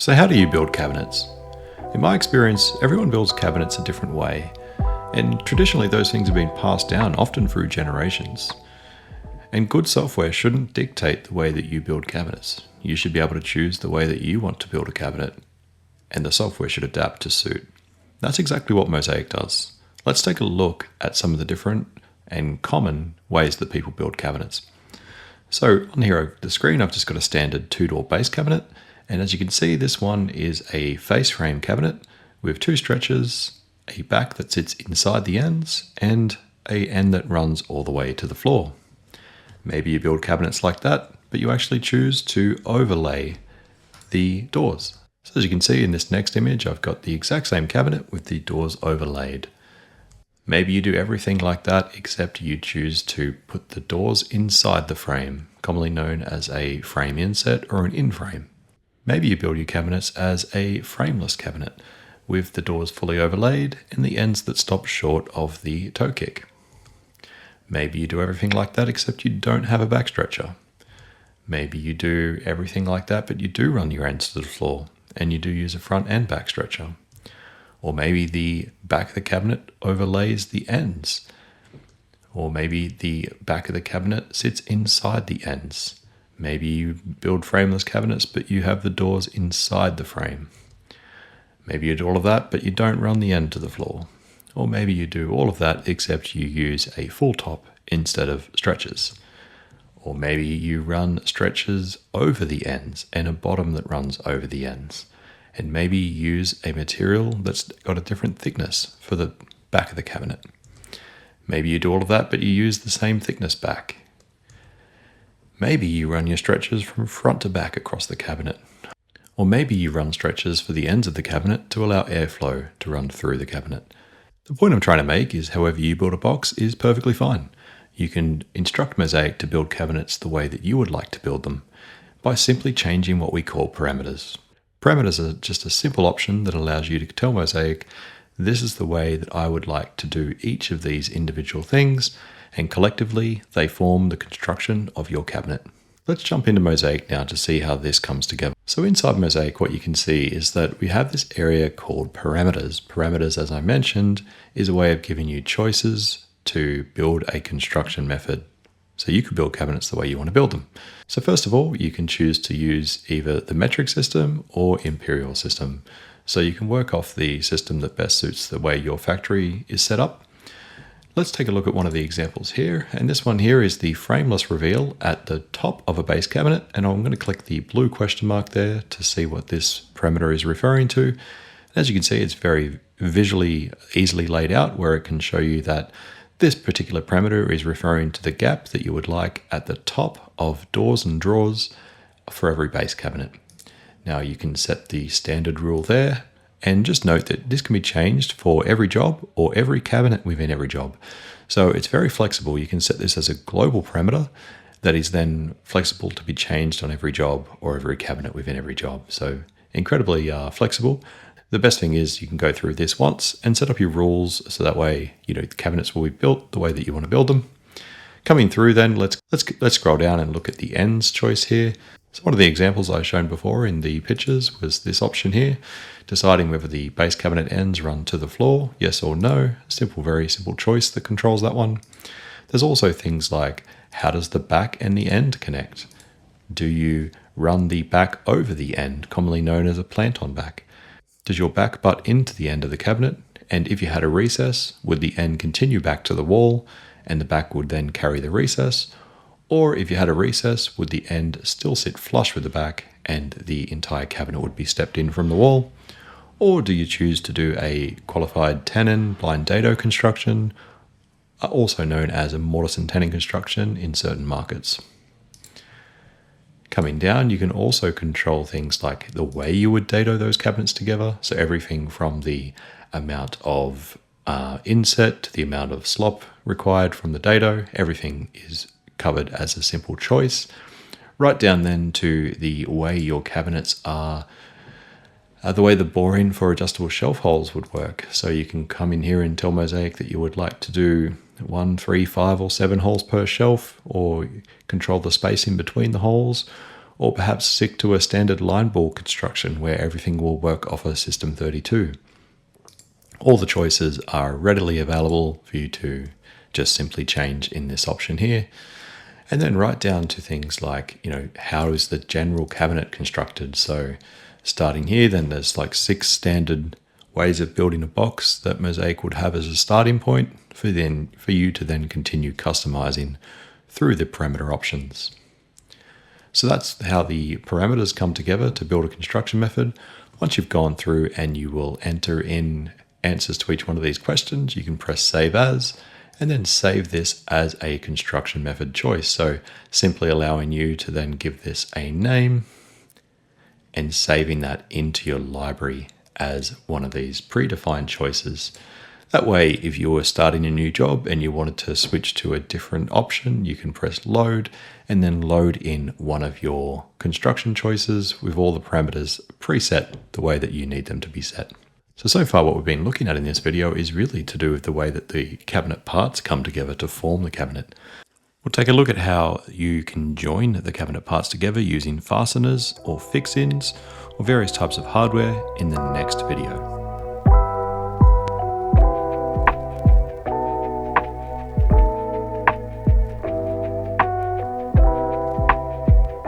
So how do you build cabinets? In my experience, everyone builds cabinets a different way, and traditionally those things have been passed down, often through generations. And good software shouldn't dictate the way that you build cabinets. You should be able to choose the way that you want to build a cabinet, and the software should adapt to suit. That's exactly what Mozaik does. Let's take a look at some of the different and common ways that people build cabinets. So on here over the screen, I've just got a standard 2-door base cabinet. And as you can see, this one is a face frame cabinet with 2 stretchers, a back that sits inside the ends, and an end that runs all the way to the floor. Maybe you build cabinets like that, but you actually choose to overlay the doors. So as you can see in this next image, I've got the exact same cabinet with the doors overlaid. Maybe you do everything like that, except you choose to put the doors inside the frame, commonly known as a frame inset or an in-frame. Maybe you build your cabinets as a frameless cabinet, with the doors fully overlaid and the ends that stop short of the toe kick. Maybe you do everything like that except you don't have a back stretcher. Maybe you do everything like that but you do run your ends to the floor and you do use a front and back stretcher. Or maybe the back of the cabinet overlays the ends. Or maybe the back of the cabinet sits inside the ends. Maybe you build frameless cabinets, but you have the doors inside the frame. Maybe you do all of that, but you don't run the end to the floor. Or maybe you do all of that, except you use a full top instead of stretchers. Or maybe you run stretchers over the ends and a bottom that runs over the ends. And maybe you use a material that's got a different thickness for the back of the cabinet. Maybe you do all of that, but you use the same thickness back. Maybe you run your stretchers from front to back across the cabinet. Or maybe you run stretchers for the ends of the cabinet to allow airflow to run through the cabinet. The point I'm trying to make is however you build a box is perfectly fine. You can instruct Mozaik to build cabinets the way that you would like to build them by simply changing what we call parameters. Parameters are just a simple option that allows you to tell Mozaik, this is the way that I would like to do each of these individual things, and collectively they form the construction of your cabinet. Let's jump into Mozaik now to see how this comes together. So inside Mozaik, what you can see is that we have this area called parameters. Parameters, as I mentioned, is a way of giving you choices to build a construction method. So you could build cabinets the way you want to build them. So first of all, you can choose to use either the metric system or imperial system. So you can work off the system that best suits the way your factory is set up. Let's take a look at one of the examples here. And this one here is the frameless reveal at the top of a base cabinet. And I'm going to click the blue question mark there to see what this parameter is referring to. As you can see, it's very visually easily laid out where it can show you that this particular parameter is referring to the gap that you would like at the top of doors and drawers for every base cabinet. Now you can set the standard rule there. And just note that this can be changed for every job or every cabinet within every job. So it's very flexible. You can set this as a global parameter that is then flexible to be changed on every job or every cabinet within every job. So incredibly flexible. The best thing is you can go through this once and set up your rules so that way the cabinets will be built the way that you want to build them. Coming through then, let's scroll down and look at the ends choice here. So one of the examples I've shown before in the pictures was this option here, deciding whether the base cabinet ends run to the floor, yes or no. Very simple choice that controls that one. There's also things like, how does the back and the end connect? Do you run the back over the end, commonly known as a plant-on back? Does your back butt into the end of the cabinet? And if you had a recess, would the end continue back to the wall and the back would then carry the recess? Or if you had a recess, would the end still sit flush with the back and the entire cabinet would be stepped in from the wall? Or do you choose to do a qualified tenon blind dado construction, also known as a mortise and tenon construction in certain markets? Coming down, you can also control things like the way you would dado those cabinets together. So everything from the amount of inset to the amount of slop required from the dado, everything is covered as a simple choice. Right down then to the way your cabinets are, the way the boring for adjustable shelf holes would work. So you can come in here and tell Mozaik that you would like to do 1, 3, 5 or 7 holes per shelf, or control the space in between the holes, or perhaps stick to a standard line ball construction where everything will work off a System 32. All the choices are readily available for you to just simply change in this option here. And then right down to things like, how is the general cabinet constructed? So starting here, then there's like 6 standard ways of building a box that Mozaik would have as a starting point for you to then continue customizing through the parameter options. So that's how the parameters come together to build a construction method. Once you've gone through and you will enter in answers to each one of these questions, you can press Save As, and then save this as a construction method choice. So simply allowing you to then give this a name and saving that into your library as one of these predefined choices. That way, if you were starting a new job and you wanted to switch to a different option, you can press load and then load in one of your construction choices with all the parameters preset the way that you need them to be set. So far what we've been looking at in this video is really to do with the way that the cabinet parts come together to form the cabinet. We'll take a look at how you can join the cabinet parts together using fasteners or fix-ins or various types of hardware in the next video.